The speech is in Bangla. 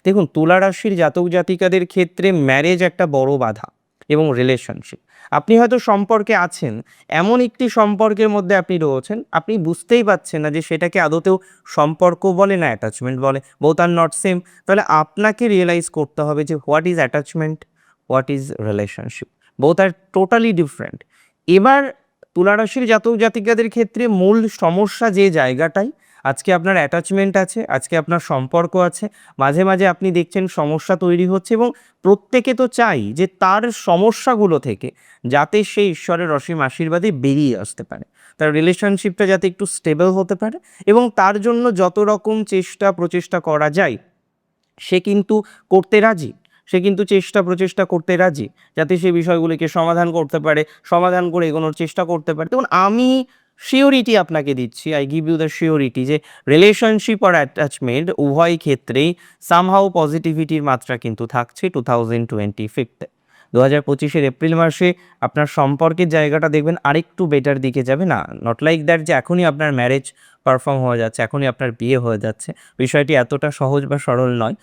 দেখুন, তুলা রাশির জাতক জাতিকাদের ক্ষেত্রে ম্যারেজ একটা বড় বাধা এবং রিলেশনশিপ। আপনি হয়তো সম্পর্কে আছেন, এমন একটি সম্পর্কের মধ্যে আপনি রয়েছেন, আপনি বুঝতেই পারছেন না যে সেটাকে আদতেও সম্পর্ক বলে না অ্যাটাচমেন্ট বলে, বোথ আর নট সেম। তাহলে আপনাকে রিয়েলাইজ করতে হবে যে what is attachment, what is relationship, both are totally different. এবার তুলা রাশির জাতক জাতিকাদের ক্ষেত্রে মূল সমস্যা যে জায়গাটায়, আজকে আপনার অ্যাটাচমেন্ট আছে, আজকে আপনার সম্পর্ক আছে, মাঝে মাঝে আপনি দেখছেন সমস্যা তৈরি হচ্ছে এবং প্রত্যেকে তো চাই যে তার সমস্যাগুলো থেকে যাতে সে ঈশ্বরের অসীম আশীর্বাদে বেরিয়ে আসতে পারে, তার রিলেশনশিপটা যাতে একটু স্টেবল হতে পারে, এবং তার জন্য যত রকম চেষ্টা প্রচেষ্টা করা যায় সে কিন্তু করতে রাজি। সে কিন্তু চেষ্টা প্রচেষ্টা করতে রাজি যাতে সে বিষয়গুলিকে সমাধান করতে পারে, সমাধান করে এগোনোর চেষ্টা করতে পারে। দেখুন, আমি সিওরিটি আপনাকে দিচ্ছি, I give you the surety যে রিলেশনশিপ আর অ্যাটাচমেন্ট উভয় ক্ষেত্রেই সামহাউ পজিটিভিটির মাত্রা কিন্তু থাকছে 2025-তে। 2025-এর এপ্রিল মাসে আপনার সম্পর্কের জায়গাটা দেখবেন আরেকটু বেটার দিকে যাবে। না, নট লাইক দ্যাট যে এখনই আপনার ম্যারেজ পারফর্ম হয়ে যাচ্ছে, এখনই আপনার বিয়ে হয়ে যাচ্ছে। বিষয়টি এতটা সহজ বা সরল নয়।